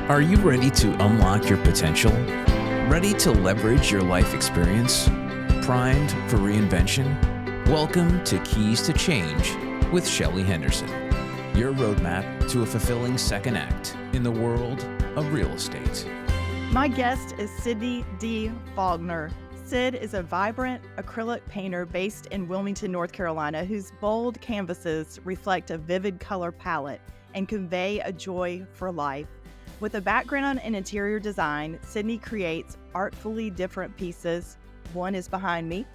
Are you ready to unlock your potential? Ready to leverage your life experience? Primed for reinvention? Welcome to Keys to Change with Shelly Henderson, your roadmap to a fulfilling second act in the world of real estate. My guest is Sidney D. Falkner. Sid is a vibrant acrylic painter based in Wilmington, North Carolina, whose bold canvases reflect a vivid color palette and convey a joy for life. With a background in interior design, Sidney creates artfully different pieces, one is behind me,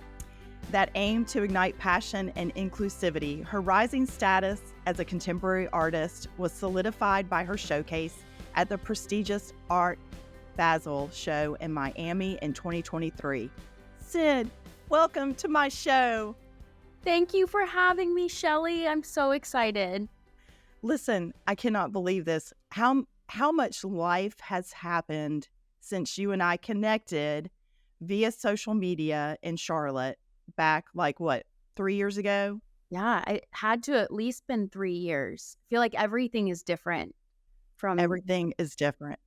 that aim to ignite passion and inclusivity. Her rising status as a contemporary artist was solidified by her showcase at the prestigious Art Basel show in Miami in 2023. Sid, welcome to my show. Thank you for having me, Shelly. I'm so excited. Listen, I cannot believe this. How much life has happened since you and I connected via social media in Charlotte back 3 years ago? Yeah, it had to at least been 3 years. I feel like everything is different from... Everything is different.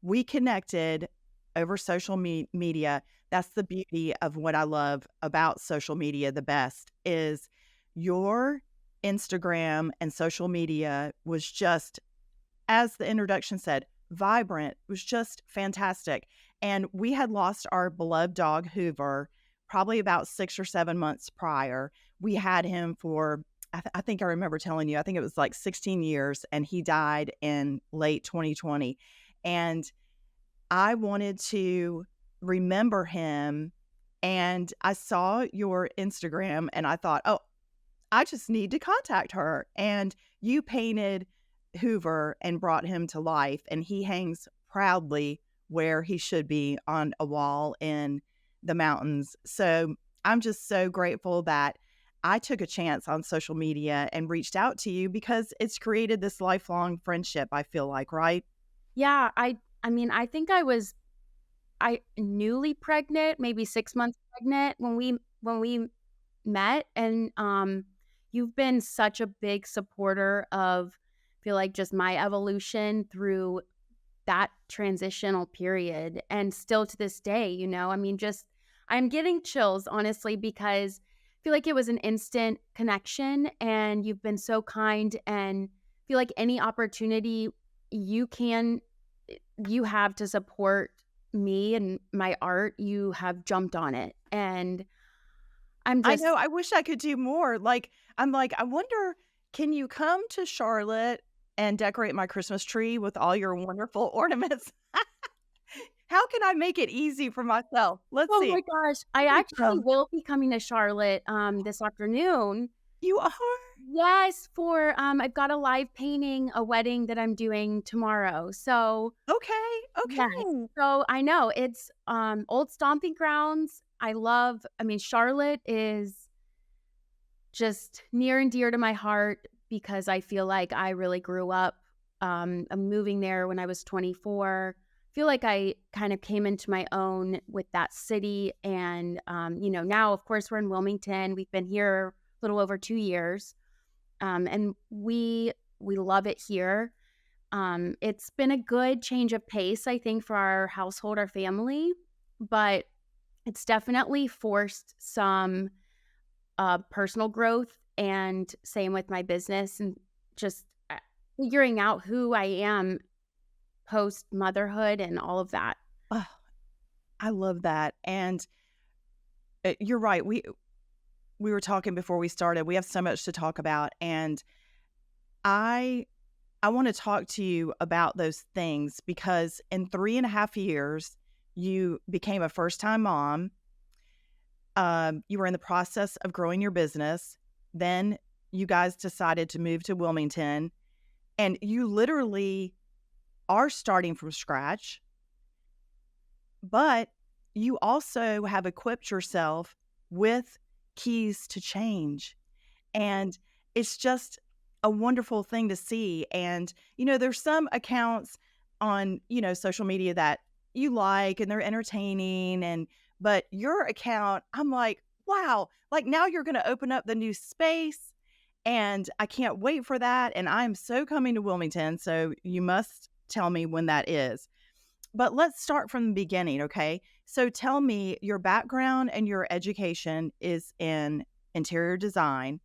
We connected over social media. That's the beauty of what I love about social media the best is your Instagram and social media was just, as the introduction said, vibrant. It was just fantastic. And we had lost our beloved dog, Hoover, probably about 6 or 7 months prior. We had him for, I think I remember telling you, I think it was like 16 years, and he died in late 2020. And I wanted to remember him, and I saw your Instagram, and I thought, oh, I just need to contact her. And you painted Hoover and brought him to life, and he hangs proudly where he should be on a wall in the mountains. So I'm just so grateful that I took a chance on social media and reached out to you because it's created this lifelong friendship, I feel like, right? Yeah, I think I was newly pregnant, maybe 6 months pregnant when we met, and you've been such a big supporter of, I feel like, just my evolution through that transitional period, and still to this day, I'm getting chills, honestly, because I feel like it was an instant connection, and you've been so kind, and I feel like any opportunity you have to support me and my art, you have jumped on it. And I know, I wish I could do more. I wonder, can you come to Charlotte and decorate my Christmas tree with all your wonderful ornaments? How can I make it easy for myself? Let's see. Oh my gosh. I actually will be coming to Charlotte this afternoon. You are? Yes, for I've got a live painting, a wedding that I'm doing tomorrow. So Okay. yes. So I know it's old stomping grounds. Charlotte is just near and dear to my heart because I feel like I really grew up moving there when I was 24. I feel like I kind of came into my own with that city. And, now, of course, we're in Wilmington. We've been here a little over 2 years. And we love it here. It's been a good change of pace, I think, for our household, our family. But it's definitely forced some personal growth, and same with my business, and just figuring out who I am post motherhood and all of that. Oh, I love that. And you're right. We were talking before we started. We have so much to talk about, and I want to talk to you about those things because in 3.5 years, you became a first-time mom. You were in the process of growing your business. Then you guys decided to move to Wilmington, and you literally are starting from scratch. But you also have equipped yourself with keys to change. And it's just a wonderful thing to see. And, there's some accounts on, social media that you like and they're entertaining. But your account, I'm like, wow, now you're going to open up the new space. And I can't wait for that. And I'm so coming to Wilmington. So you must tell me when that is. But let's start from the beginning, okay? So tell me, your background and your education is in interior design.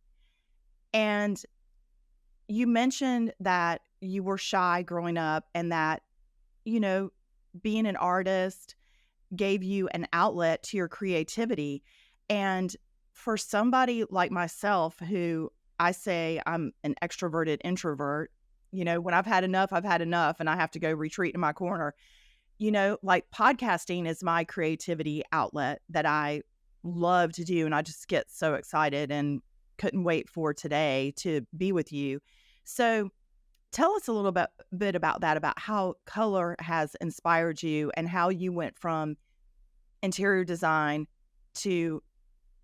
And you mentioned that you were shy growing up and that, you know, being an artist gave you an outlet to your creativity. And for somebody like myself, who I say I'm an extroverted introvert, you know, when I've had enough, I've had enough, and I have to go retreat in my corner. You know, like podcasting is my creativity outlet that I love to do. And I just get so excited and couldn't wait for today to be with you. So tell us a little bit about that, about how color has inspired you and how you went from interior design to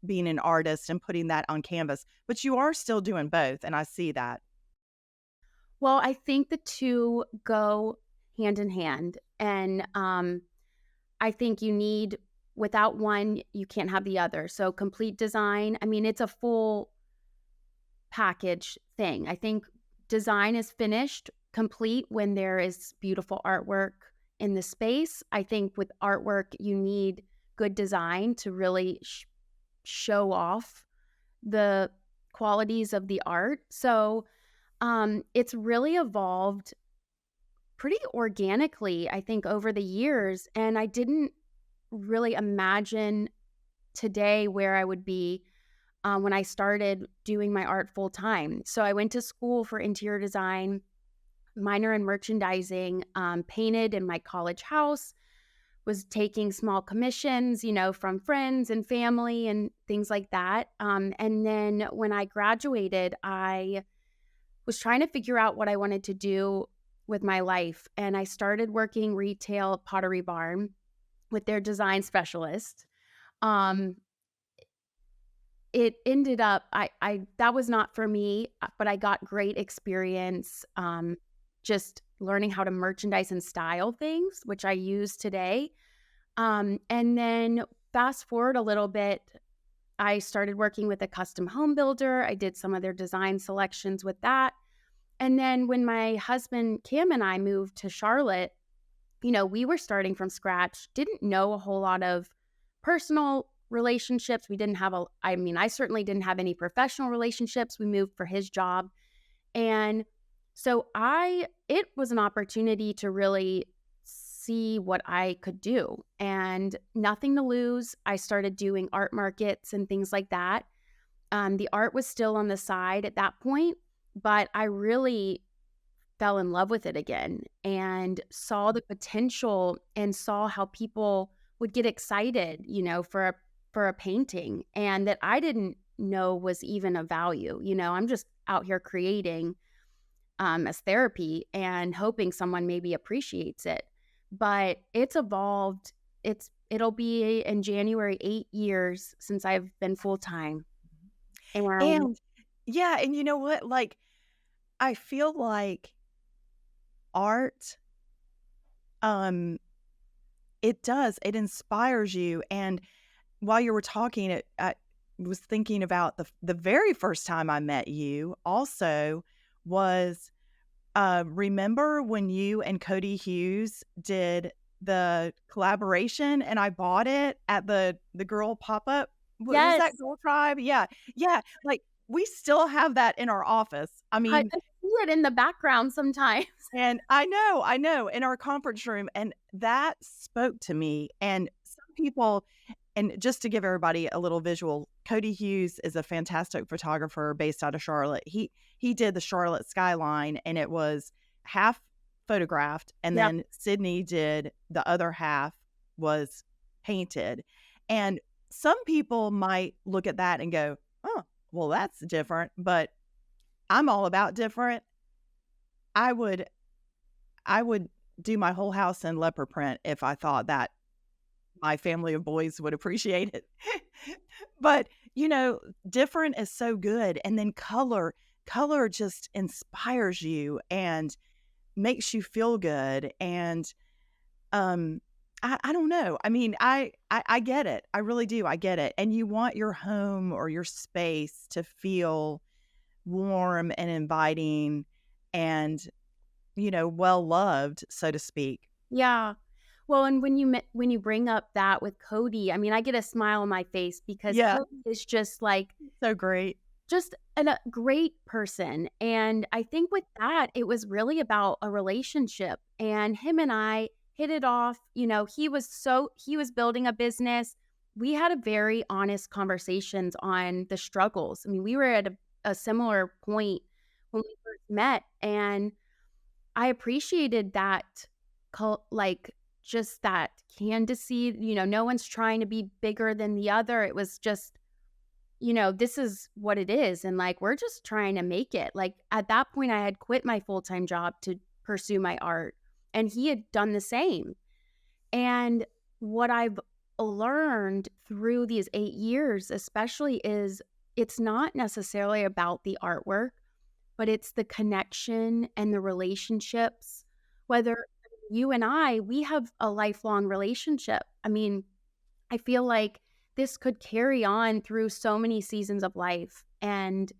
being an artist and putting that on canvas. But you are still doing both, and I see that. Well, I think the two go hand in hand. And I think you need, without one, you can't have the other. So complete design, I mean, it's a full package thing. I think design is finished, complete when there is beautiful artwork in the space. I think with artwork, you need good design to really show off the qualities of the art. So it's really evolved pretty organically, I think, over the years. And I didn't really imagine today where I would be when I started doing my art full time. So I went to school for interior design, minor in merchandising, painted in my college house, was taking small commissions, you know, from friends and family and things like that. And then when I graduated, I was trying to figure out what I wanted to do with my life. And I started working retail at Pottery Barn with their design specialist. It ended up, I that was not for me, but I got great experience just learning how to merchandise and style things, which I use today. And then fast forward a little bit, I started working with a custom home builder. I did some of their design selections with that. And then when my husband, Cam, and I moved to Charlotte, you know, we were starting from scratch, didn't know a whole lot of personal relationships. We didn't have I certainly didn't have any professional relationships. We moved for his job. And so it was an opportunity to really see what I could do and nothing to lose. I started doing art markets and things like that. The art was still on the side at that point, but I really fell in love with it again and saw the potential and saw how people would get excited, you know, for a painting, and that I didn't know was even a value. You know, I'm just out here creating as therapy and hoping someone maybe appreciates it. But it's evolved. It'll be in January 8 years since I've been full time. And yeah, and you know what? Like, I feel like art, it inspires you. And while you were talking, I was thinking about the very first time I met you also was, remember when you and Cody Hughes did the collaboration and I bought it at the girl pop-up? Was Yes. that Girl Tribe? Yeah. Yeah. Like, we still have that in our office. I I mean, see it in the background sometimes. and I know, in our conference room, and that spoke to me. And some people, and just to give everybody a little visual, Cody Hughes is a fantastic photographer based out of Charlotte. He did the Charlotte skyline, and it was half photographed, and Yep. then Sidney did the other half was painted. And some people might look at that and go, "Oh, well, that's different," but I'm all about different. I would do my whole house in leopard print if I thought that my family of boys would appreciate it. But, you know, different is so good. And then color just inspires you and makes you feel good. And I don't know. I mean, I get it. I really do. I get it. And you want your home or your space to feel warm and inviting. And well loved, so to speak. Yeah. Well, and when you bring up that with Cody, I mean, I get a smile on my face because Yeah. Cody is just like So great. just a great person, and I think with that, it was really about a relationship, and him and I hit it off. He was building a business. We had a very honest conversations on the struggles. I mean, we were at a similar point when we first met, and I appreciated that just that candidacy, no one's trying to be bigger than the other. It was just, this is what it is. And like, we're just trying to make it. Like at that point, I had quit my full-time job to pursue my art, and he had done the same. And what I've learned through these 8 years, especially, is it's not necessarily about the artwork, but it's the connection and the relationships. Whether you and we have a lifelong relationship. I mean, I feel like this could carry on through so many seasons of life. And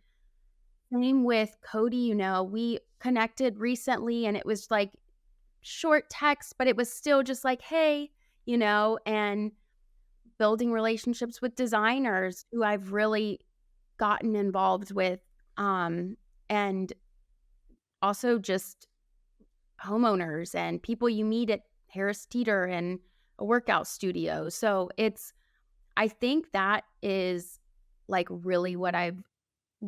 same with Cody, we connected recently and it was like short text, but it was still just like, hey, and building relationships with designers who I've really gotten involved with. And also just homeowners and people you meet at Harris Teeter and a workout studio. So I think that is like really what I've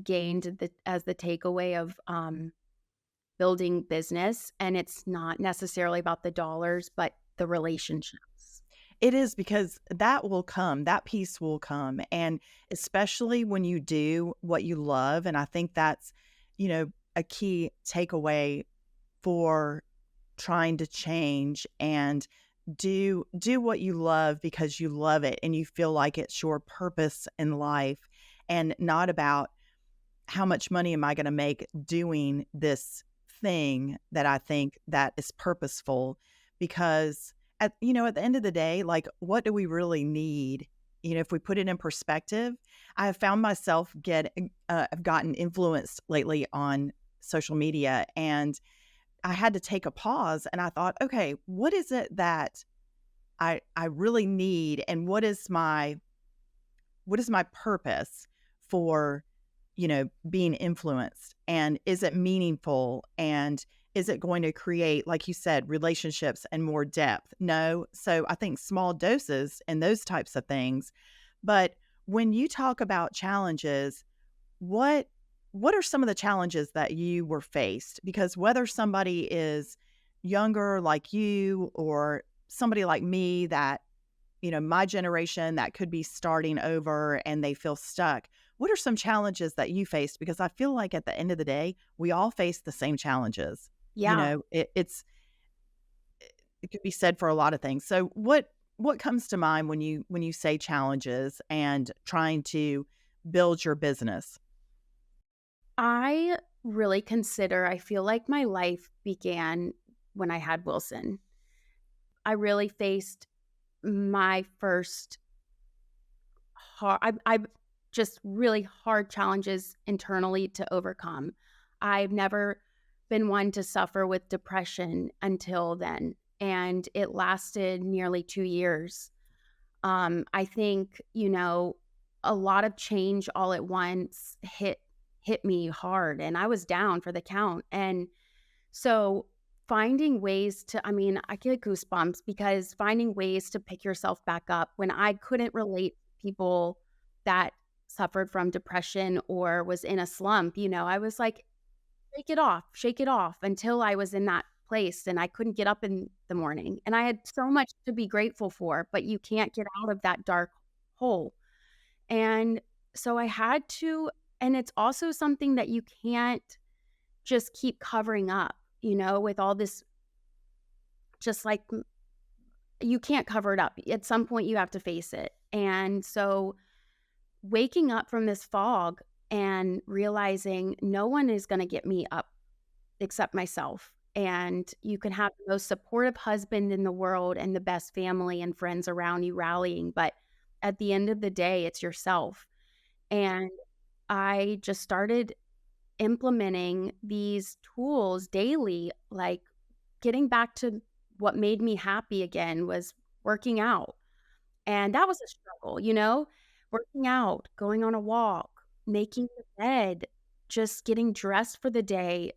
gained as the takeaway of building business. And it's not necessarily about the dollars, but the relationships. It is, because that piece will come. And especially when you do what you love. And I think that's, a key takeaway for trying to change and do what you love because you love it and you feel like it's your purpose in life, and not about how much money am I going to make doing this thing that I think that is purposeful. Because at the end of the day, like, what do we really need? If we put it in perspective, I have found myself I've gotten influenced lately on social media, and I had to take a pause, and I thought, okay, what is it that I really need, and what is my purpose for, being influenced, and is it meaningful, and is it going to create, like you said, relationships and more depth? No. So I think small doses and those types of things. But when you talk about challenges, what are some of the challenges that you were faced? Because whether somebody is younger like you or somebody like me that, my generation that could be starting over and they feel stuck, what are some challenges that you faced? Because I feel like at the end of the day, we all face the same challenges. Yeah. It could be said for a lot of things. So what comes to mind when you say challenges and trying to build your business? I I feel like my life began when I had Wilson. I really faced my first I've just really hard challenges internally to overcome. I've never been one to suffer with depression until then, and it lasted nearly 2 years. I think, a lot of change all at once hit me hard, and I was down for the count. And so finding ways to, I mean, I get goosebumps because finding ways to pick yourself back up when I couldn't relate to people that suffered from depression or was in a slump, I was like, shake it off until I was in that place and I couldn't get up in the morning. And I had so much to be grateful for, but you can't get out of that dark hole. And so I had to, and it's also something that you can't just keep covering up, with all this, just like you can't cover it up. At some point, you have to face it. And so waking up from this fog and realizing no one is going to get me up except myself. And you can have the most supportive husband in the world and the best family and friends around you rallying. But at the end of the day, it's yourself. And I just started implementing these tools daily, like getting back to what made me happy again was working out. And that was a struggle, working out, going on a walk, making the bed, just getting dressed for the day,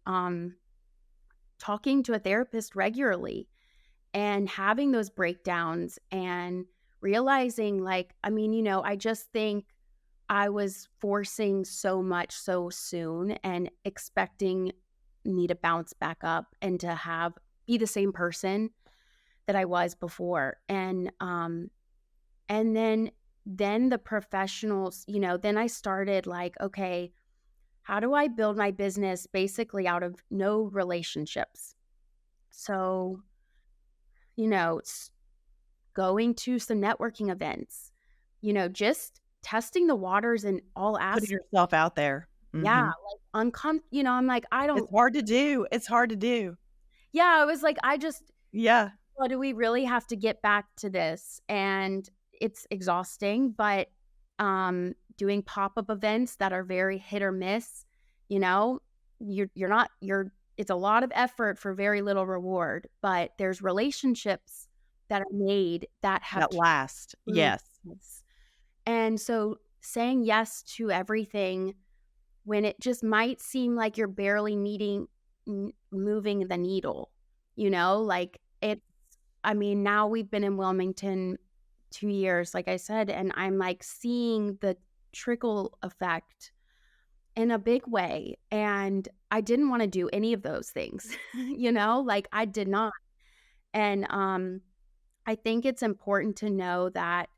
talking to a therapist regularly and having those breakdowns and realizing I just think I was forcing so much so soon and expecting me to bounce back up and to be the same person that I was before. And then the professionals, then I started like, okay, how do I build my business basically out of no relationships? So, going to some networking events, just testing the waters in all Putting aspects. yourself out there. Yeah, Mhm. like I'm like, I don't. It's hard to do. It's hard to do. Yeah, I was like, Yeah. well, do we really have to get back to this? And it's exhausting, but doing pop-up events that are very hit or miss, you know, it's a lot of effort for very little reward, but there's relationships that are made that have That last. true Yes. benefits. And so saying yes to everything when it just might seem like you're barely moving the needle, like now we've been in Wilmington 2 years, like I said, and I'm like seeing the trickle effect in a big way. And I didn't want to do any of those things, like I did not. And I think it's important to know that,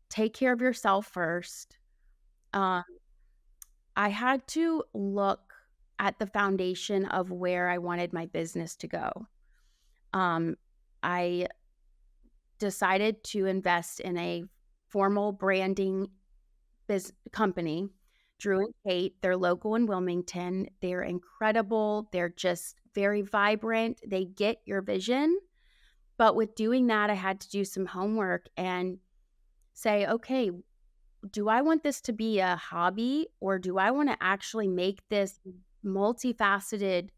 take care of yourself first. Um, I had to look at the foundation of where I wanted my business to go. I decided to invest in a formal branding company, Drew and Kate. They're local in Wilmington. They're incredible. They're just very vibrant. They get your vision. But with doing that, I had to do some homework and say, okay, do I want this to be a hobby or do I want to actually make this multifaceted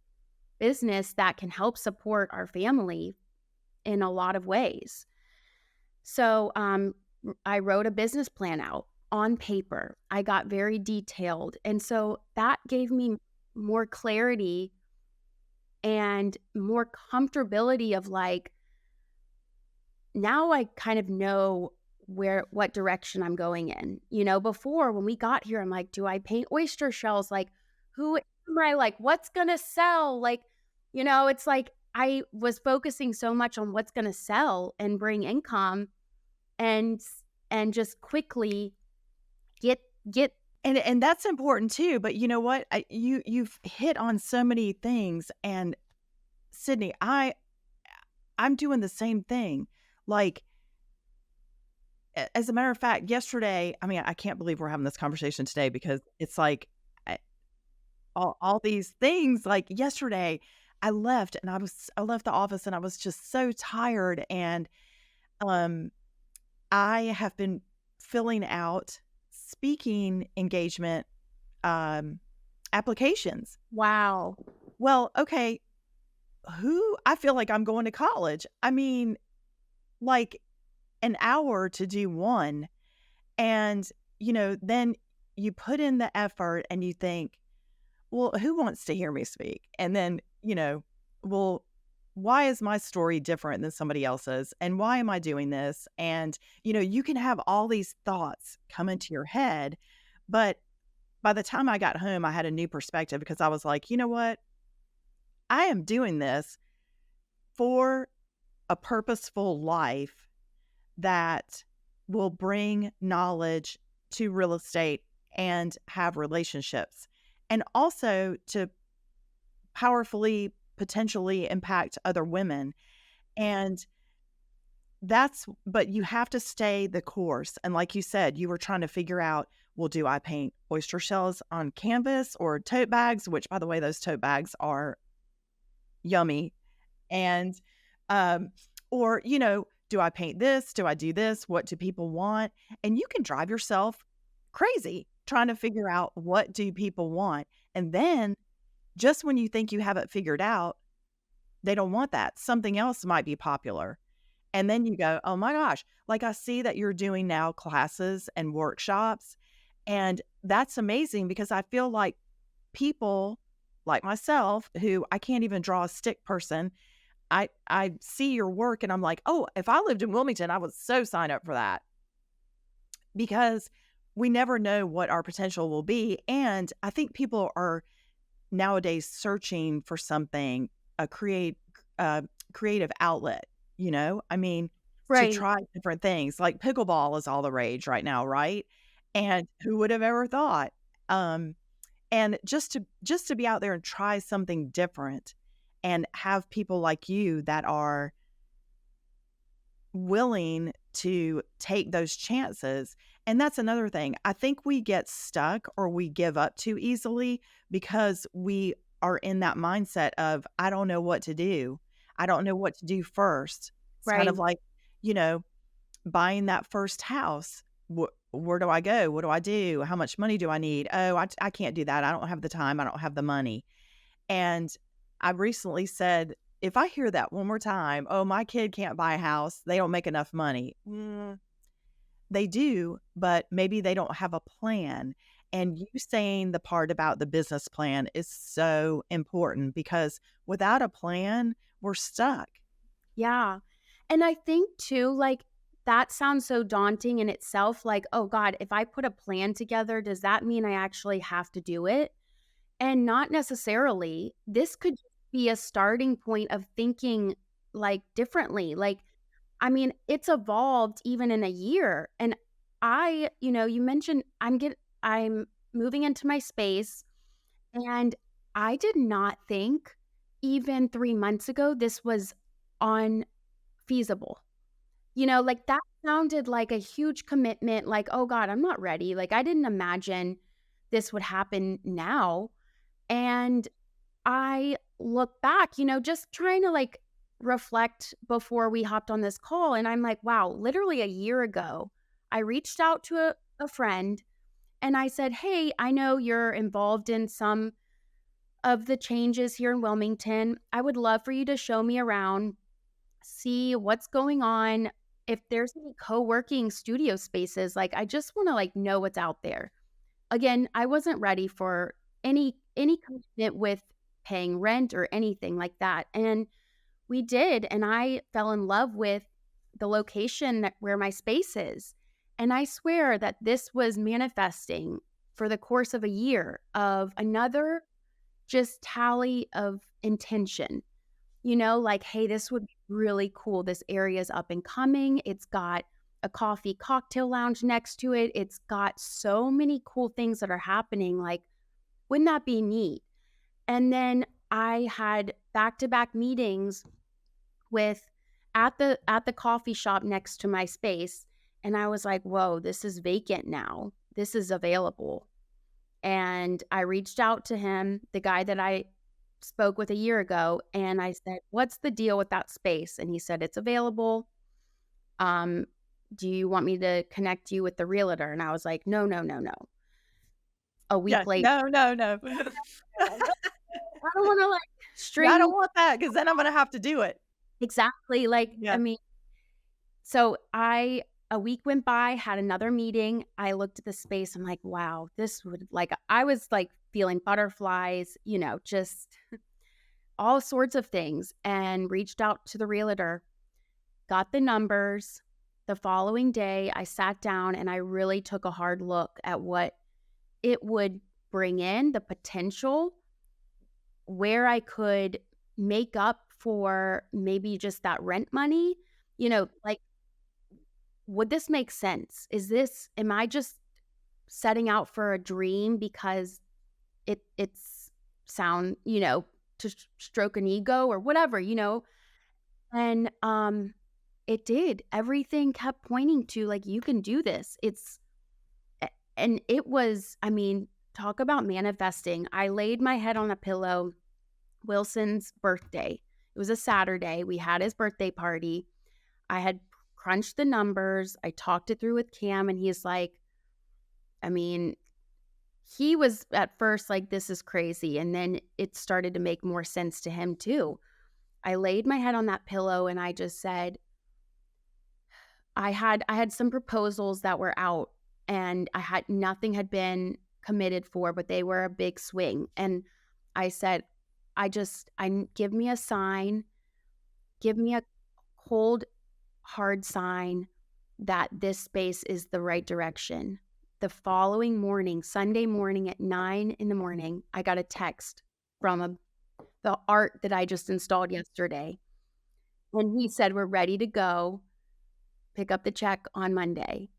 business that can help support our family in a lot of ways? So I wrote a business plan out on paper. I got very detailed. And so that gave me more clarity and more comfortability of like, now I kind of know what direction I'm going in. Before when we got here, I'm like, do I paint oyster shells? Like, who am I? Like, what's going to sell? Like, it's like I was focusing so much on what's going to sell and bring income and just quickly get And that's important too. But you know what? You've hit on so many things. And Sidney, I'm doing the same thing. Like, as a matter of fact, yesterday, I can't believe we're having this conversation today because it's like all these things. Like yesterday, I left the office and I was just so tired. And I have been filling out speaking engagement applications. wow. Well, okay, I feel like I'm going to college. Like an hour to do one. And, then you put in the effort and you think, well, who wants to hear me speak? And then, well, why is my story different than somebody else's? And why am I doing this? And, you can have all these thoughts come into your head. But by the time I got home, I had a new perspective because I was like, you know what? I am doing this for a purposeful life that will bring knowledge to real estate and have relationships, and also to powerfully, potentially impact other women. And but you have to stay the course. And like you said, you were trying to figure out, well, do I paint oyster shells on canvas or tote bags? Which, by the way, those tote bags are yummy. And, or, do I paint this? Do I do this? What do people want? And you can drive yourself crazy trying to figure out what do people want. And then just when you think you have it figured out, they don't want that. Something else might be popular. And then you go, oh my gosh, like I see that you're doing now classes and workshops. And that's amazing because I feel like people like myself, who I can't even draw a stick person, I see your work and I'm like, oh, if I lived in Wilmington, I would so sign up for that, because we never know what our potential will be. And I think people are nowadays searching for something, a creative outlet, I mean, to Right. try different things. Like pickleball is all the rage right now, right? And who would have ever thought? And just to be out there and try something different and have people like you that are willing to take those chances. And that's another thing. I think we get stuck or we give up too easily because we are in that mindset of, I don't know what to do. I don't know what to do first. It's kind Right. of like, buying that first house. Where do I go? What do I do? How much money do I need? Oh, I can't do that. I don't have the time. I don't have the money. And I recently said, if I hear that one more time, oh, my kid can't buy a house, they don't make enough money. They do, but maybe they don't have a plan. And you saying the part about the business plan is so important, because without a plan, we're stuck. Yeah. And I think too, like, that sounds so daunting in itself. Like, oh God, if I put a plan together, does that mean I actually have to do it? And not necessarily. This could be a starting point of thinking like differently. Like, I mean, it's evolved even in a year. And you mentioned I'm moving into my space, and I did not think even 3 months ago this was unfeasible. Like, that sounded like a huge commitment, like, "Oh god, I'm not ready." Like, I didn't imagine this would happen now. And I look back, just trying to, like, reflect before we hopped on this call, and I'm like, wow, literally a year ago, I reached out to a friend and I said, "Hey, I know you're involved in some of the changes here in Wilmington. I would love for you to show me around, see what's going on. If there's any co-working studio spaces, like, I just want to, like, know what's out there." Again, I wasn't ready for any commitment with paying rent or anything like that. And we did, and I fell in love with the location where my space is. And I swear that this was manifesting for the course of a year of another just tally of intention. Like, hey, this would be really cool. This area is up and coming. It's got a coffee cocktail lounge next to it. It's got so many cool things that are happening. Like, wouldn't that be neat? And then I had back-to-back meetings with at the coffee shop next to my space, and I was like, whoa, this is vacant now. This is available. And I reached out to him, the guy that I spoke with a year ago, and I said, "What's the deal with that space?" And he said, "It's available. Do you want me to connect you with the realtor?" And I was like, "No, no, no, no." A week Yeah, later, no. I don't want to, like, I don't string want that, because then I'm going to have to do it. exactly. Like, I Yeah. mean, so a week went by, had another meeting. I looked at the space. I'm like, wow, this would, like, I was like feeling butterflies, just all sorts of things, and reached out to the realtor, got the numbers. The following day, I sat down and I really took a hard look at what it would bring in, the potential, where I could make up for maybe just that rent money. Like, would this make sense? Am I just setting out for a dream because it's sound, to stroke an ego or whatever, And it did. Everything kept pointing to, like, you can do this. And it was, I mean, talk about manifesting. I laid my head on a pillow. Wilson's birthday. It was a Saturday. We had his birthday party. I had crunched the numbers. I talked it through with Cam, and he's like, I mean, he was at first like, this is crazy. And then it started to make more sense to him too. I laid my head on that pillow and I just said, I had some proposals that were out and nothing had been committed for, but they were a big swing. And I said, give me a sign, give me a cold, hard sign that this space is the right direction. The following morning, Sunday morning at 9 in the morning, I got a text from the art that I just installed yesterday. And he said, we're ready to go. Pick up the check on Monday.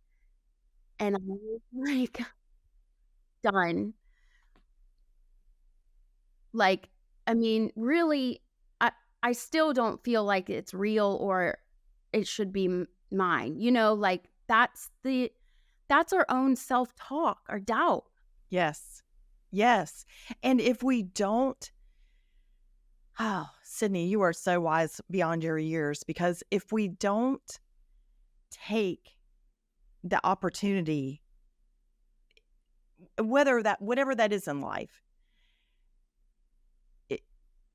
And I was like, done. Like, I mean, really, I still don't feel like it's real or it should be mine. You know, like that's our own self-talk, our doubt. Yes. Yes. And if we don't, oh, Sidney, you are so wise beyond your years, because if we don't take the opportunity, whatever that is in life,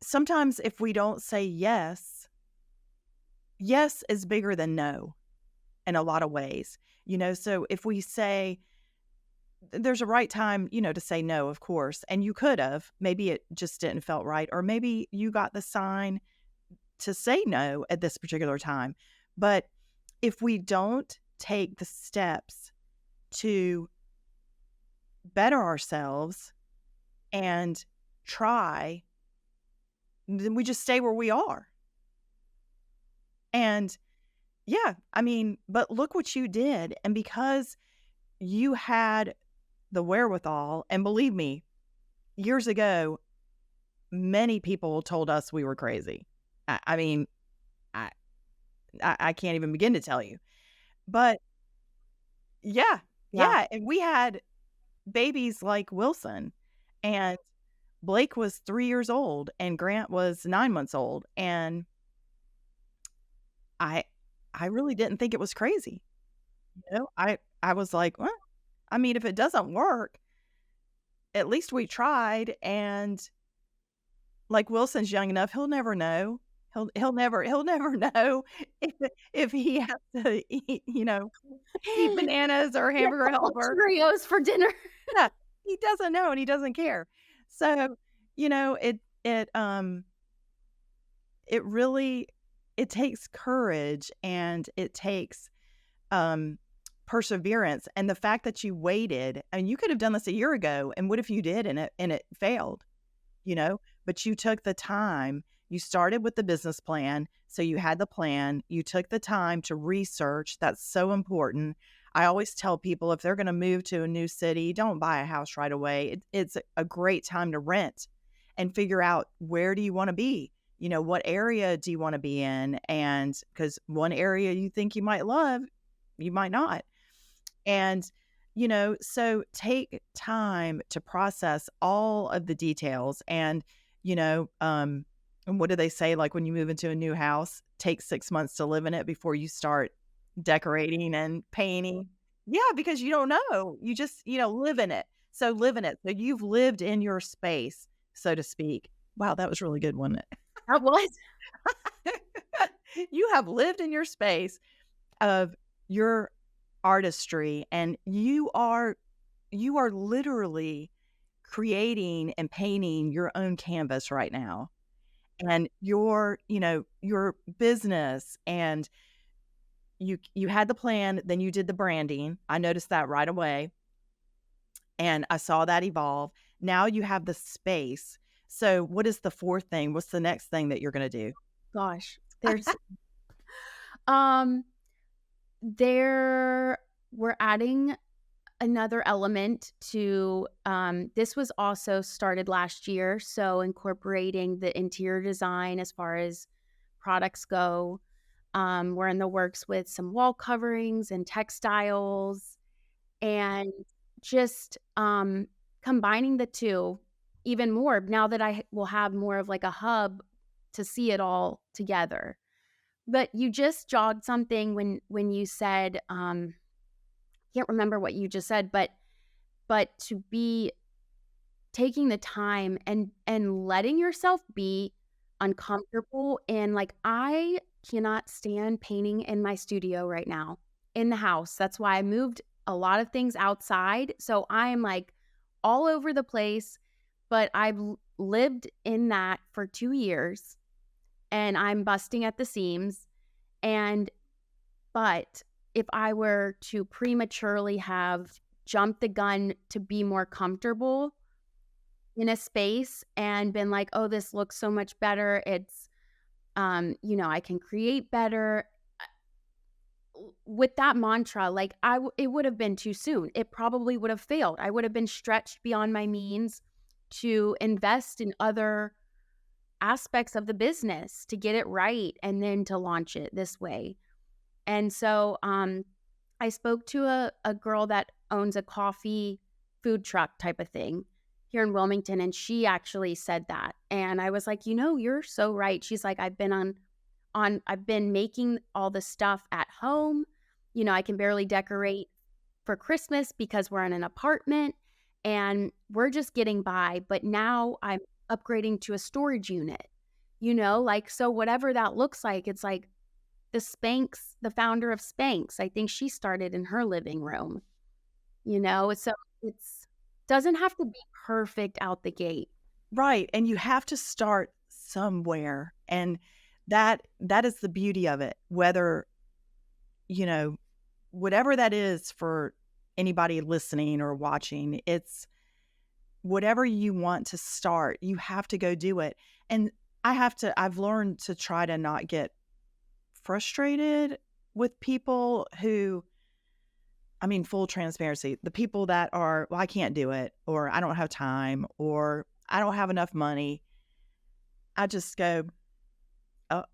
sometimes if we don't say yes, yes is bigger than no in a lot of ways, you know. So if we say, there's a right time, you know, to say no, of course, and you could have, maybe it just didn't felt right, or maybe you got the sign to say no at this particular time. But if we don't take the steps to better ourselves and try, then we just stay where we are. And yeah, I mean, but look what you did. And because you had the wherewithal, and believe me, years ago, many people told us we were crazy. I mean, I can't even begin to tell you. But yeah. And we had babies like Wilson, and Blake was 3 years old, and Grant was 9 months old. And I really didn't think it was crazy. You know, I was like, well, I mean, if it doesn't work, at least we tried. And like, Wilson's young enough, he'll never know. He'll never know if he has to eat, you know, eat bananas or hamburger helper. Cheerios for dinner. Yeah, he doesn't know and he doesn't care. So, you know, it really, it takes courage, and it takes perseverance. And the fact that you waited, and you could have done this a year ago, and what if you did and it failed, you know? But you took the time. You started with the business plan, so you had the plan. You took the time to research. That's so important. I always tell people, if they're going to move to a new city, don't buy a house right away. It's a great time to rent and figure out, where do you want to be? You know, what area do you want to be in? And because one area you think you might love, you might not. And, you know, so take time to process all of the details. And, you know, and what do they say? Like, when you move into a new house, take 6 months to live in it before you start decorating and painting. Yeah, because you don't know. You just, you know, live in it. So live in it. So you've lived in your space, so to speak. Wow, that was really good, wasn't it? That was. You have lived in your space of your artistry, and you are literally creating and painting your own canvas right now. And your, you know, your business, and you had the plan, then you did the branding. I noticed that right away. And I saw that evolve. Now you have the space. So what is the fourth thing? What's the next thing that you're going to do? Gosh, there's we're adding another element to this was also started last year, so incorporating the interior design as far as products go. We're in the works with some wall coverings and textiles, and just combining the two even more now that I will have more of like a hub to see it all together. But you just jogged something when you said, can't remember what you just said, but to be taking the time and letting yourself be uncomfortable. And like, I cannot stand painting in my studio right now in the house. That's why I moved a lot of things outside. So I am like all over the place, but I've lived in that for 2 years and I'm busting at the seams. And, but if I were to prematurely have jumped the gun to be more comfortable in a space and been like, oh, this looks so much better. It's, I can create better. With that mantra, like it would have been too soon. It probably would have failed. I would have been stretched beyond my means to invest in other aspects of the business to get it right and then to launch it this way. And so I spoke to a girl that owns a coffee food truck type of thing here in Wilmington, and she actually said that. And I was like, you're so right. She's like, I've been making all the stuff at home. I can barely decorate for Christmas because we're in an apartment and we're just getting by. But now I'm upgrading to a storage unit, so whatever that looks like, it's like the founder of Spanx, I think she started in her living room, so it's doesn't have to be perfect out the gate. Right. And you have to start somewhere. And that is the beauty of it. Whether, whatever that is for anybody listening or watching, it's whatever you want to start, you have to go do it. And I've learned to try to not get frustrated with people who, full transparency, the people that are, well, I can't do it, or I don't have time, or I don't have enough money. I just go,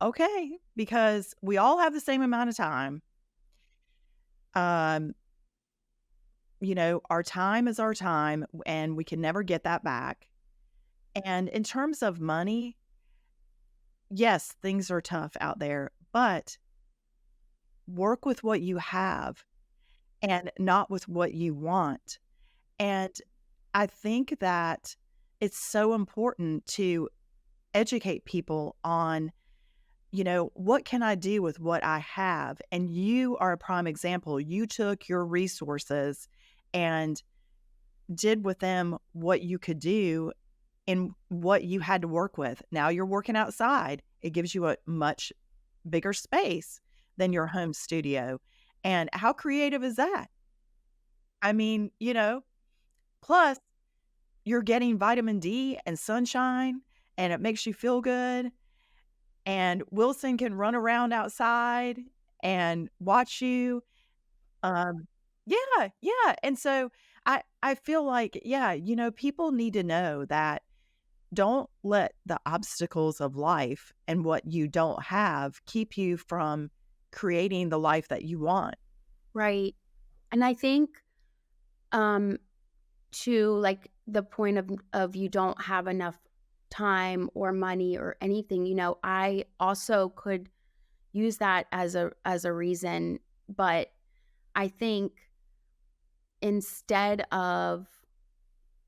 okay, because we all have the same amount of time. Our time is our time and we can never get that back. And in terms of money, yes, things are tough out there, but work with what you have and not with what you want. And I think that it's so important to educate people on, what can I do with what I have? And you are a prime example. You took your resources and did with them what you could do in what you had to work with. Now you're working outside. It gives you a much bigger space than your home studio. And how creative is that? Plus you're getting vitamin D and sunshine and it makes you feel good. And Wilson can run around outside and watch you. Yeah. And so I feel like, people need to know that don't let the obstacles of life and what you don't have keep you from creating the life that you want. Right. And I think to like the point of you don't have enough time or money or anything, I also could use that as a reason. But I think instead of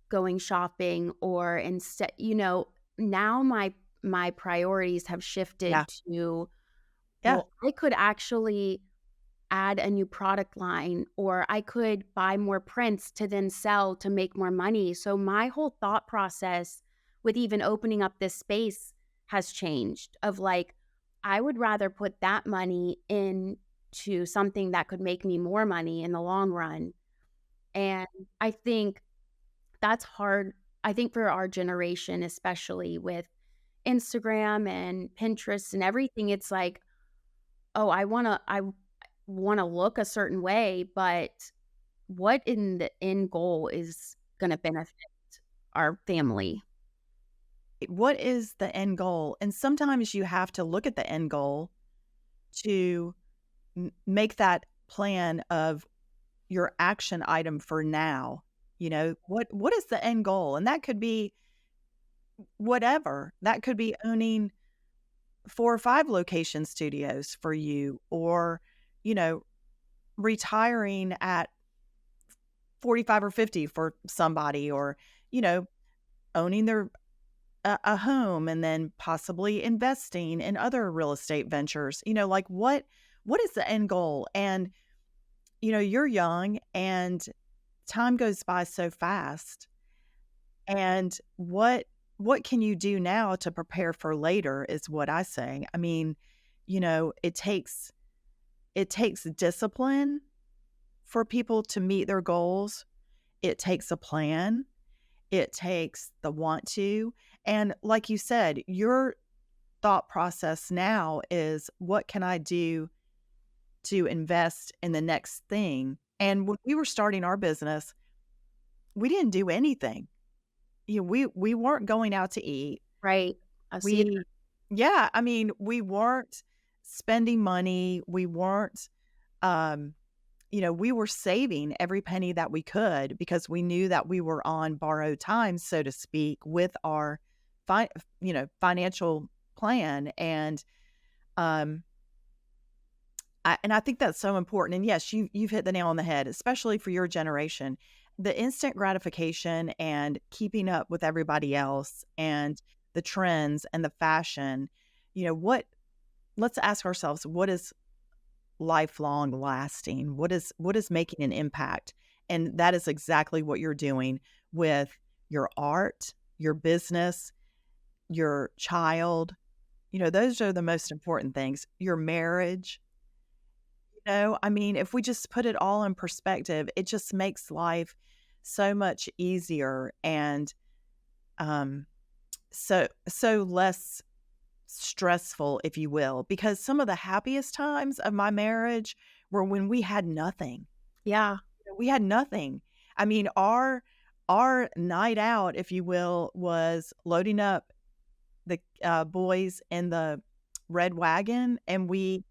going shopping or instead, now my priorities have shifted to, well, I could actually add a new product line, or I could buy more prints to then sell to make more money. So my whole thought process with even opening up this space has changed of like, I would rather put that money into something that could make me more money in the long run. And I think that's hard. I think for our generation, especially with Instagram and Pinterest and everything, it's like, oh, I want to look a certain way, but what in the end goal is going to benefit our family? What is the end goal? And sometimes you have to look at the end goal to make that plan of your action item for now. What is the end goal? And that could be whatever. That could be owning 4 or 5 location studios for you, or, retiring at 45 or 50 for somebody, or, owning their a home and then possibly investing in other real estate ventures. Like what is the end goal? And you're young and time goes by so fast. And what can you do now to prepare for later is what I say. I mean, it takes discipline for people to meet their goals. It takes a plan. It takes the want to. And like you said, your thought process now is, what can I do to invest in the next thing? And when we were starting our business, we didn't do anything. We weren't going out to eat. Right. I see We, yeah, I mean, we weren't spending money. We weren't, um, we were saving every penny that we could because we knew that we were on borrowed time, so to speak, with our, financial plan. And, um, I think that's so important. And yes, you've hit the nail on the head, especially for your generation. The instant gratification and keeping up with everybody else and the trends and the fashion, let's ask ourselves, what is lifelong lasting? What is making an impact? And that is exactly what you're doing with your art, your business, your child. Those are the most important things. Your marriage. I mean, if we just put it all in perspective, it just makes life so much easier and um so less stressful, if you will, because some of the happiest times of my marriage were when we had nothing. Yeah. We had nothing. I mean, our night out, if you will, was loading up the boys in the red wagon, and we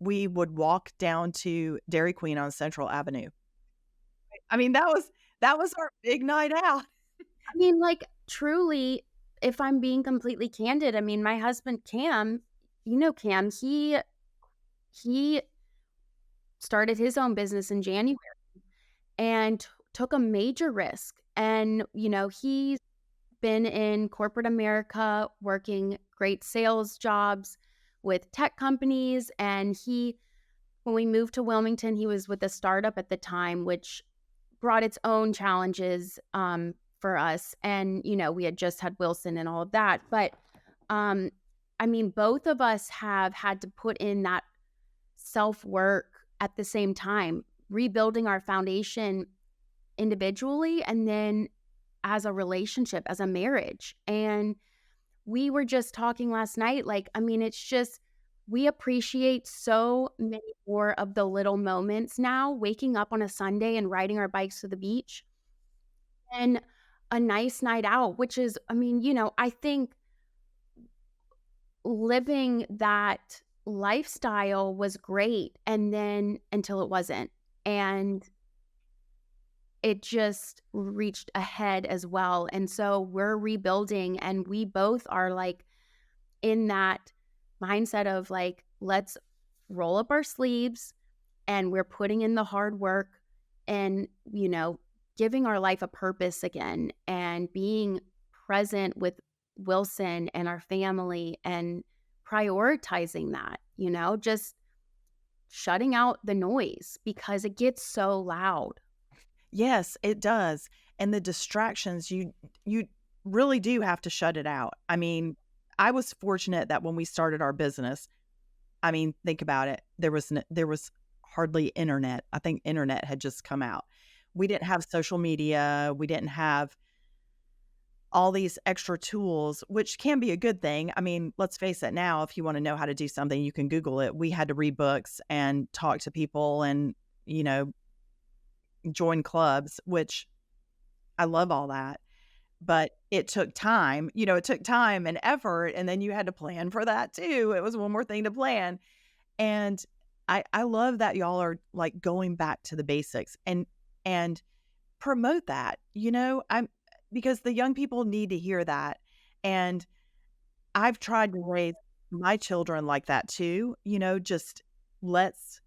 would walk down to Dairy Queen on Central Avenue. I mean, that was our big night out. I mean, like, truly, if I'm being completely candid, I mean, my husband Cam, Cam, he started his own business in January and took a major risk. And, he's been in corporate America working great sales jobs with tech companies. And when we moved to Wilmington, he was with a startup at the time, which brought its own challenges for us. And, we had just had Wilson and all of that. But, I mean, both of us have had to put in that self-work at the same time, rebuilding our foundation individually and then as a relationship, as a marriage. And we were just talking last night, like, I mean, it's just, we appreciate so many more of the little moments now, waking up on a Sunday and riding our bikes to the beach and a nice night out, which is, I mean, I think living that lifestyle was great. And then until it wasn't. And it just reached a head as well. And so we're rebuilding, and we both are like in that mindset of like, let's roll up our sleeves, and we're putting in the hard work and, giving our life a purpose again and being present with Wilson and our family and prioritizing that, just shutting out the noise because it gets so loud. Yes, it does. And the distractions, you really do have to shut it out. I mean, I was fortunate that when we started our business, I mean, think about it. There was hardly internet. I think internet had just come out. We didn't have social media. We didn't have all these extra tools, which can be a good thing. I mean, let's face it now, if you want to know how to do something, you can Google it. We had to read books and talk to people and, join clubs, which I love all that. But it took time, it took time and effort. And then you had to plan for that too. It was one more thing to plan. And I love that y'all are like going back to the basics and promote that, because the young people need to hear that. And I've tried to raise my children like that too, just let's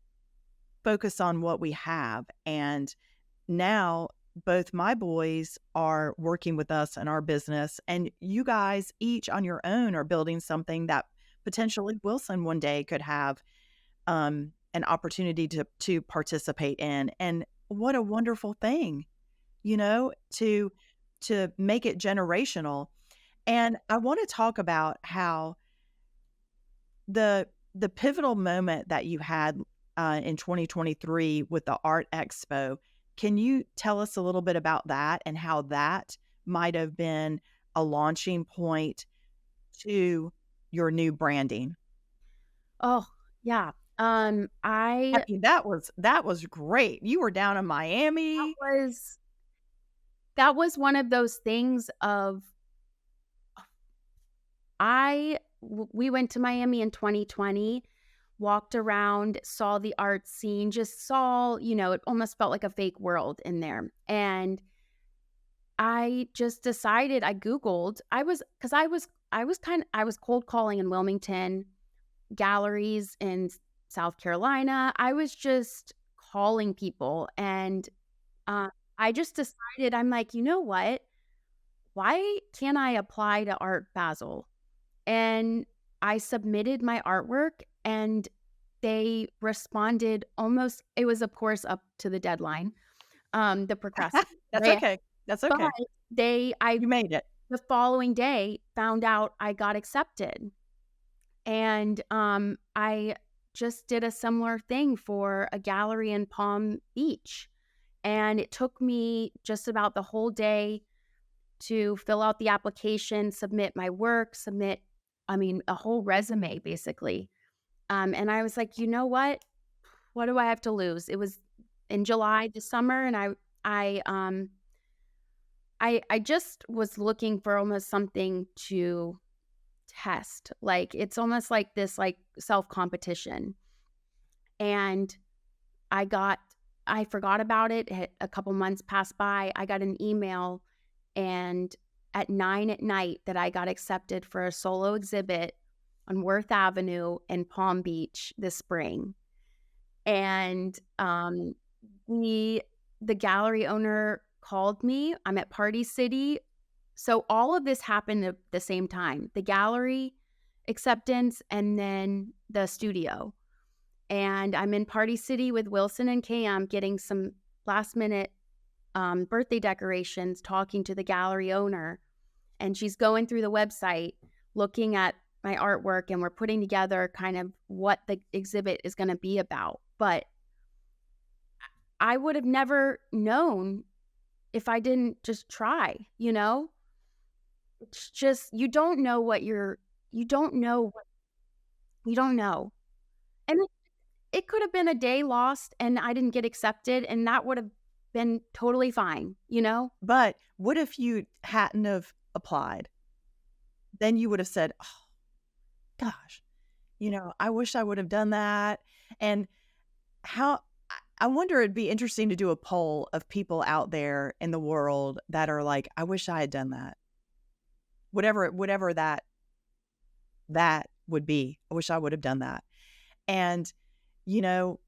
focus on what we have. And now both my boys are working with us in our business, and you guys each on your own are building something that potentially Wilson one day could have an opportunity to participate in. And what a wonderful thing, to make it generational. And I want to talk about how the pivotal moment that you had in 2023 with the Art Expo. Can you tell us a little bit about that and how that might have been a launching point to your new branding? Oh, yeah. I mean, that was great. You were down in That Miami. was that was one of those things of we went to Miami in 2020, walked around, saw the art scene, just saw, it almost felt like a fake world in there. And I just decided, I Googled, I was cold calling in Wilmington, galleries in South Carolina. I was just calling people, and uh, I just decided, I'm like, you know what? Why can't I apply to Art Basel? And I submitted my artwork, and they responded almost, it was of course up to the deadline, the procrastination, That's right? okay. That's But okay. I You made it. the following day found out I got accepted. And I just did a similar thing for a gallery in Palm Beach. And it took me just about the whole day to fill out the application, submit my work, a whole resume basically. And I was like, you know what? What do I have to lose? It was in July this summer, and I just was looking for almost something to test. Like, it's almost like this, like, self-competition. And I got I forgot about it. A couple months passed by. I got an email, and at 9 at night, that I got accepted for a solo exhibit on Worth Avenue in Palm Beach this spring. And the gallery owner called me. I'm at Party City. So all of this happened at the same time. The gallery acceptance and then the studio. And I'm in Party City with Wilson and Cam getting some last minute birthday decorations, talking to the gallery owner. And she's going through the website, looking at my artwork, and we're putting together kind of what the exhibit is going to be about. But I would have never known if I didn't just try, It's just, you don't know you don't know you don't know. And it could have been a day lost and I didn't get accepted, and that would have been totally fine. But what if you hadn't have applied? Then you would have said, "Oh, gosh, I wish I would have done that." And how I wonder, it'd be interesting to do a poll of people out there in the world that are like, "I wish I had done that." Whatever that would be. I wish I would have done that. And, you know,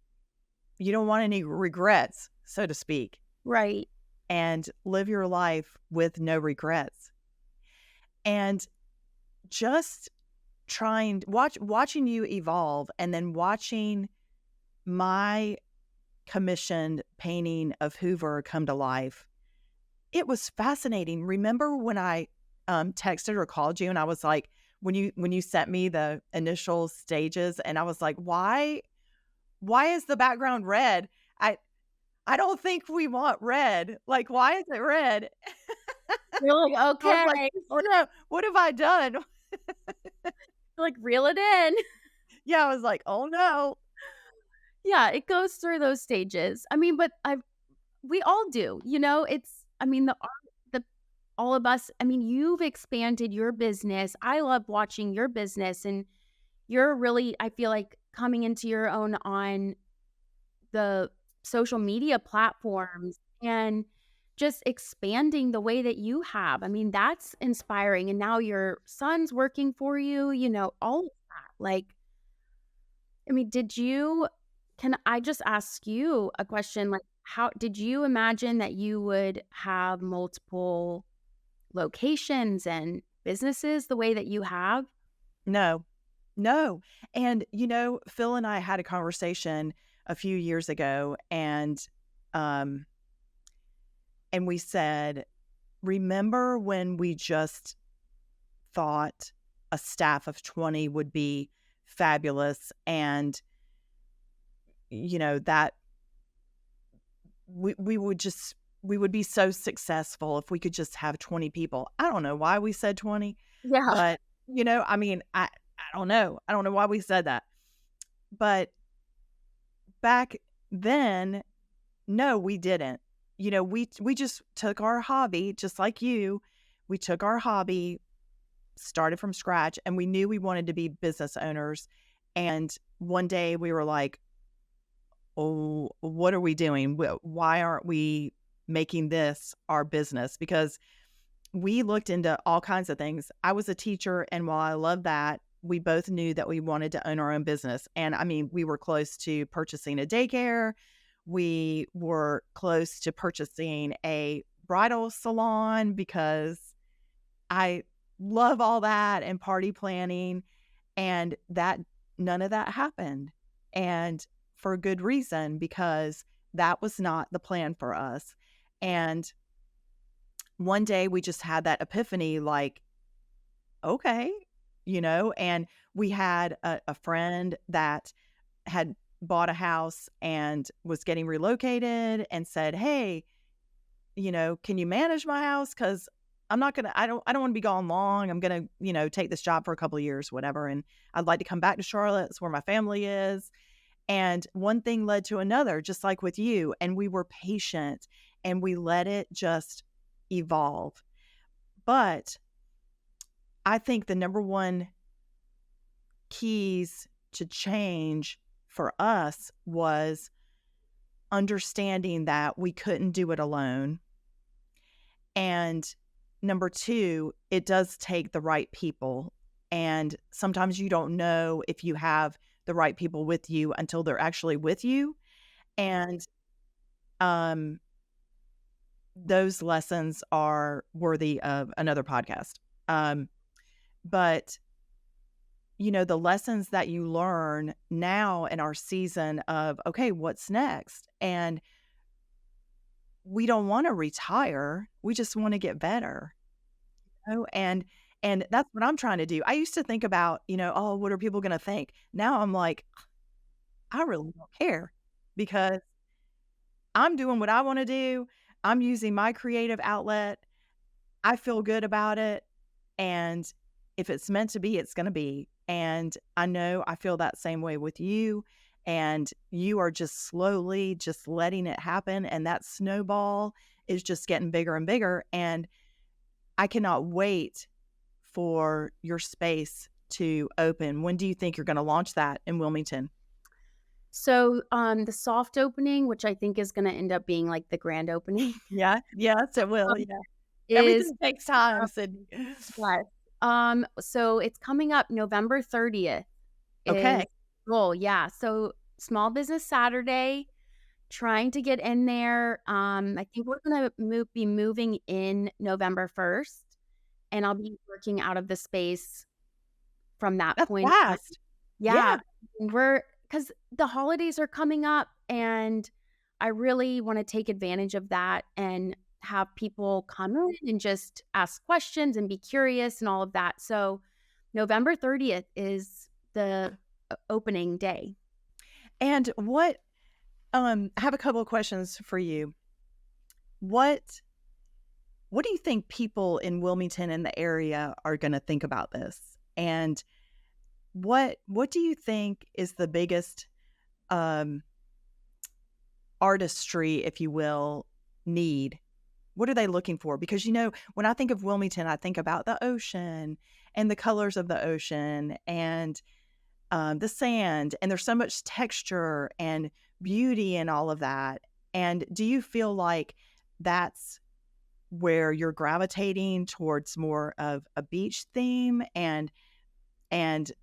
you don't want any regrets, so to speak, Right. and live your life with no regrets. And just watching you evolve, and then watching my commissioned painting of Hoover come to life. It was fascinating. Remember when I texted or called you, and I was like, when you sent me the initial stages, and I was like, why is the background red? I don't think we want red. Like, why is it red? You're like, I was okay. like, oh no, what have I done? Like, reel it in. Yeah, I was like, oh no. Yeah, it goes through those stages. I mean, but we all do, the art, the all of us. I mean, you've expanded your business. I love watching your business, and you're really, I feel like, coming into your own on the social media platforms and just expanding the way that you have. I mean, that's inspiring. And now your son's working for you, all of that. Like, I mean, can I just ask you a question? Like, how did you imagine that you would have multiple locations and businesses the way that you have? No, no. And, Phil and I had a conversation a few years ago, um, and we said, remember when we just thought a staff of 20 would be fabulous, and, that we would be so successful if we could just have 20 people. I don't know why we said 20, Yeah. but, I don't know. I don't know why we said that. But back then, no, we didn't. We just took our hobby, just like you. We took our hobby, started from scratch, and we knew we wanted to be business owners. And one day we were like, oh, what are we doing? Why aren't we making this our business? Because we looked into all kinds of things. I was a teacher, and while I love that, we both knew that we wanted to own our own business. And I mean, we were close to purchasing a daycare. We were close to purchasing a bridal salon because I love all that and party planning, and that none of that happened. And for good reason, because that was not the plan for us. And one day we just had that epiphany, like, okay, and we had a friend that had bought a house and was getting relocated and said, hey, can you manage my house? Because I don't want to be gone long. I'm going to, take this job for a couple of years, whatever. And I'd like to come back to Charlotte. It's where my family is. And one thing led to another, just like with you. And we were patient and we let it just evolve. But I think the number one keys to change for us was understanding that we couldn't do it alone. And number two, it does take the right people. And sometimes you don't know if you have the right people with you until they're actually with you. And those lessons are worthy of another podcast. But the lessons that you learn now in our season of, okay, what's next? And we don't want to retire. We just want to get better. And that's what I'm trying to do. I used to think about, oh, what are people going to think? Now I'm like, I really don't care, because I'm doing what I want to do. I'm using my creative outlet. I feel good about it. And if it's meant to be, it's going to be. And I know I feel that same way with you. And you are just slowly just letting it happen. And that snowball is just getting bigger and bigger. And I cannot wait for your space to open. When do you think you're going to launch that in Wilmington? So the soft opening, which I think is going to end up being like the grand opening. Yeah. Yes, it will. Yeah. Is Everything takes time, Sidney. yes. So it's coming up November 30th. Okay. Well, yeah. So Small Business Saturday, trying to get in there. I think we're going to be moving in November 1st, and I'll be working out of the space from that That's point. fast. Yeah. Because the holidays are coming up, and I really want to take advantage of that and have people come in and just ask questions and be curious and all of that. So November 30th is the opening day. And I have a couple of questions for you. What do you think people in Wilmington and the area are going to think about this? And what do you think is the biggest artistry, if you will, need? What are they looking for? Because, when I think of Wilmington, I think about the ocean and the colors of the ocean and the sand. And there's so much texture and beauty and all of that. And do you feel like that's where you're gravitating towards more of a beach theme, and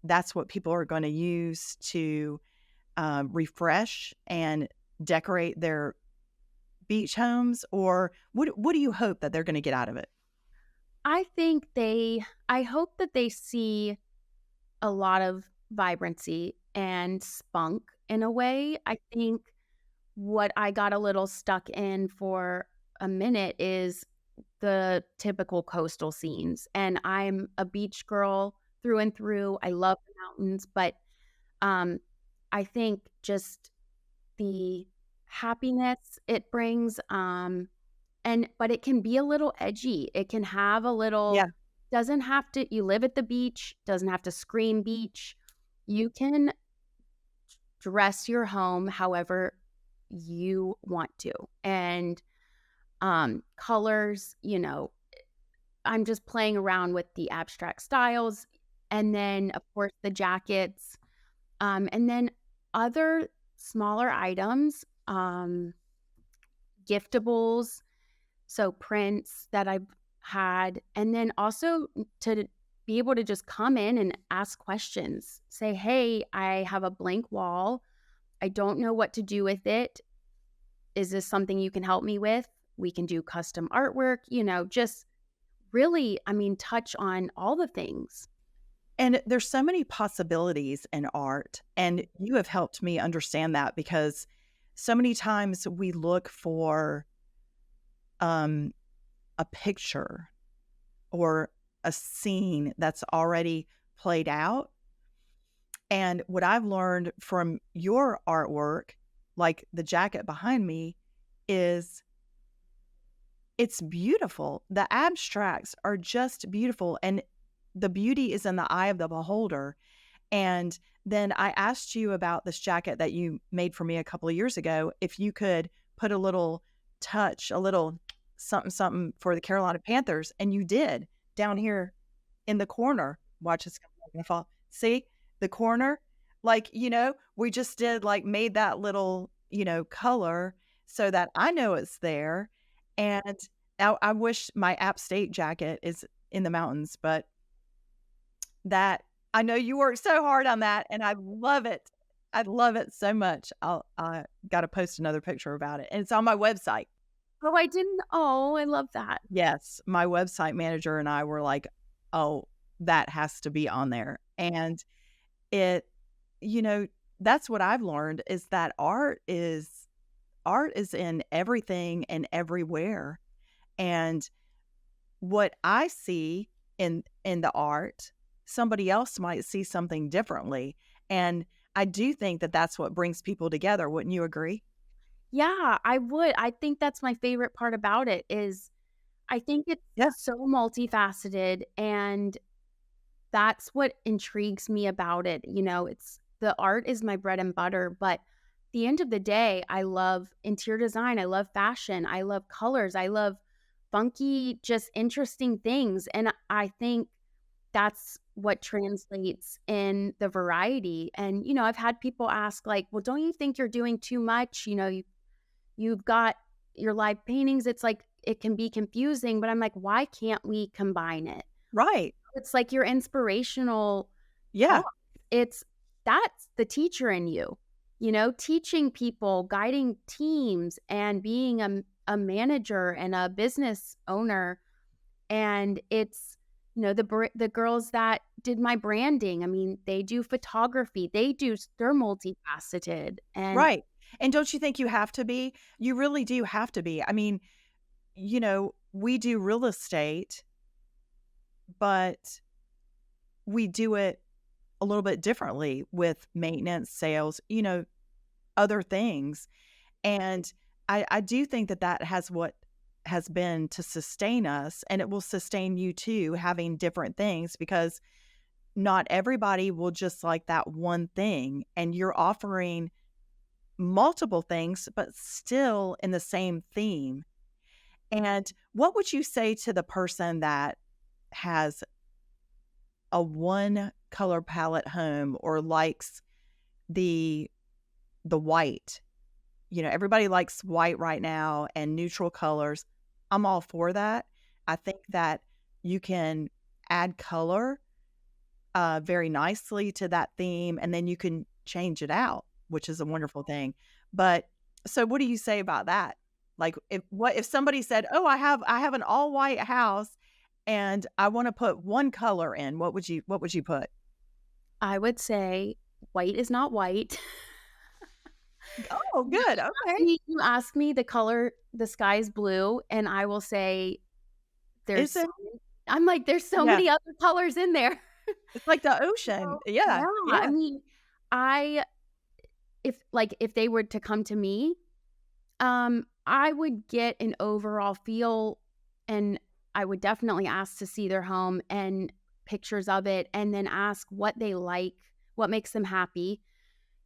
that's what people are going to use to refresh and decorate their beach homes, or what do you hope that they're going to get out of it? I hope that they see a lot of vibrancy and spunk in a way. I think what I got a little stuck in for a minute is the typical coastal scenes. And I'm a beach girl through and through. I love the mountains, but um, I think just the happiness it brings, but it can be a little edgy. It can have a Yeah. little, doesn't have to, you live at the beach, doesn't have to scream beach. You can dress your home however you want to. And colors, I'm just playing around with the abstract styles. And then, of course, the jackets. And then other smaller items, giftables, so prints that I've had. And then also to be able to just come in and ask questions. Say, hey, I have a blank wall. I don't know what to do with it. Is this something you can help me with? We can do custom artwork, just really, touch on all the things. And there's so many possibilities in art, and you have helped me understand that, because so many times we look for a picture or a scene that's already played out. And what I've learned from your artwork, like the jacket behind me, is it's beautiful. The abstracts are just beautiful, and the beauty is in the eye of the beholder. And then I asked you about this jacket that you made for me a couple of years ago, if you could put a little touch, a little something, something for the Carolina Panthers. And you did, down here in the corner. Watch, it's going to fall. See the corner? Like, we just did, like, made that little, color so that I know it's there. And I wish my App State jacket is in the mountains, but that, I know you worked so hard on that, and I love it. I love it so much. I got to post another picture about it, and it's on my website. Oh, I didn't. Oh, I love that. Yes, my website manager and I were like, "Oh, that has to be on there." And it, that's what I've learned, is that art is in everything and everywhere. And what I see in the art, somebody else might see something differently. And I do think that that's what brings people together. Wouldn't you agree? Yeah, I would. I think that's my favorite part about it is I think it's Yeah. so multifaceted, and that's what intrigues me about it. It's the art is my bread and butter, but at the end of the day, I love interior design. I love fashion. I love colors. I love funky, just interesting things. And I think that's what translates in the variety. And, I've had people ask, like, well, don't you think you're doing too much? You've got your live paintings. It's like, it can be confusing, but I'm like, why can't we combine it? Right. It's like your inspirational. Yeah. That's the teacher in you, teaching people, guiding teams, and being a manager and a business owner. And it's, the girls that did my branding, they do photography, they're multifaceted. And Right. And don't you think you have to be? You really do have to be. We do real estate, but we do it a little bit differently with maintenance, sales, other things. And I do think that has what has been to sustain us, and it will sustain you too, having different things, because not everybody will just like that one thing, and you're offering multiple things, but still in the same theme. And what would you say to the person that has a one color palette home, or likes the white? Everybody likes white right now and neutral colors. I'm all for that. I think that you can add color very nicely to that theme, and then you can change it out, which is a wonderful thing. But so what do you say about that? Like if somebody said, "Oh, I have an all white house and I want to put one color in," what would you put? I would say white is not white. Oh, good. Okay. You ask me the color, the sky is blue, and I will say Is it? I'm like, there's so Yeah. many other colors in there. It's like the ocean. So, Yeah. I Yeah. mean, I if they were to come to me, I would get an overall feel, and I would definitely ask to see their home and pictures of it, and then ask what they like, what makes them happy.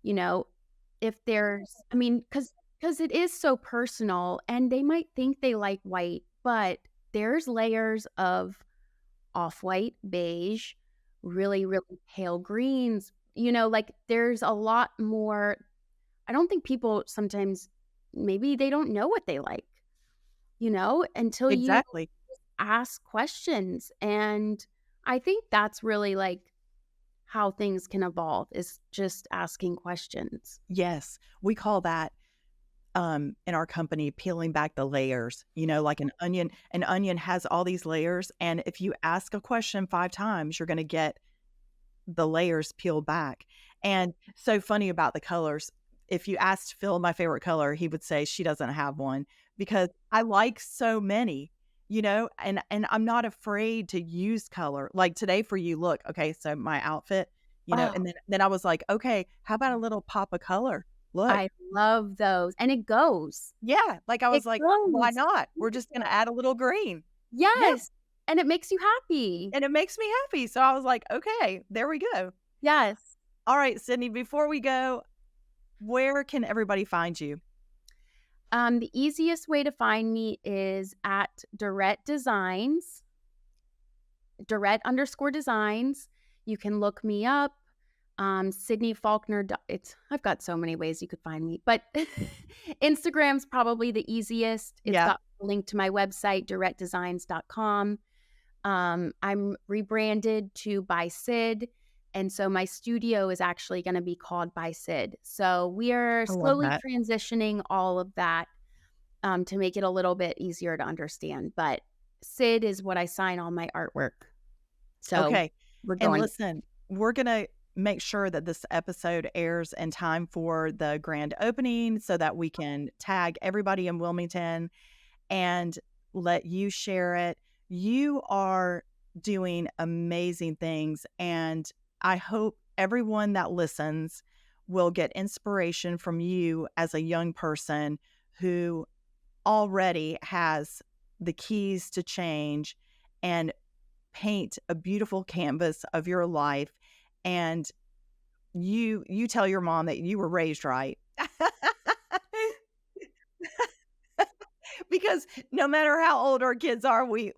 You know, if there's, I mean, because it is so personal, and they might think they like white, but there's layers of off-white, beige, really, really pale greens. Like there's a lot more. I don't think people sometimes, maybe they don't know what they like, until you Exactly. ask questions. And I think that's really like how things can evolve, is just asking questions. Yes. We call that in our company peeling back the layers. Like an onion has all these layers, and if you ask a question 5 times, you're going to get the layers peeled back. And so funny about the colors. If you asked Phil my favorite color, he would say she doesn't have one, because I like so many, and I'm not afraid to use color. Like today for you, look, okay, so my outfit, Oh, and then I was like, okay, how about a little pop of color? Look. I love those. And it goes. Yeah, like I It was like, why goes. not? We're just gonna add a little green. Yeah, Yes. And it makes you happy. and it makes me happy. So I was like, okay, there we go. Yes. All right, Sidney, before we go, where can everybody find you? The easiest way to find me is at Durrett Designs, Durrett_designs. You can look me up. Sidney Falkner. I've got so many ways you could find me, but Instagram's probably the easiest. It's Yeah. got a link to my website, DurrettDesigns.com. I'm rebranded to By Syd. And so my studio is actually going to be called By Syd. So we are I love slowly that. transitioning all of that to make it a little bit easier to understand. But Syd is what I sign all my artwork. So Okay. we're And going. listen, we're gonna make sure that this episode airs in time for the grand opening so that we can tag everybody in Wilmington and let you share it. You are doing amazing things, and I hope everyone that listens will get inspiration from you as a young person who already has the keys to change and paint a beautiful canvas of your life. And you tell your mom that you were raised right. Because no matter how old our kids are, we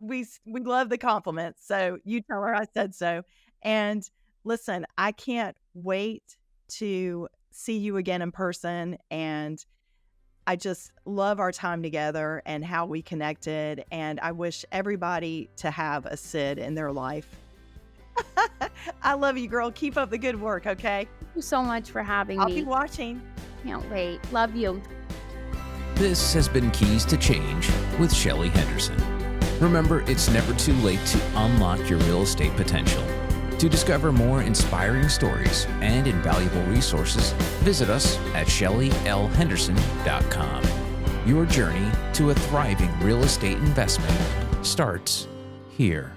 love the compliments. So you tell her I said so. And listen, I can't wait to see you again in person. And I just love our time together and how we connected. And I wish everybody to have a Syd in their life. I love you, girl. Keep up the good work, okay? Thank you so much for having I'll me. be watching. Can't wait. Love you. This has been Keys to Change with Shelly Henderson. Remember, it's never too late to unlock your real estate potential. To discover more inspiring stories and invaluable resources, visit us at ShellyLHenderson.com. Your journey to a thriving real estate investment starts here.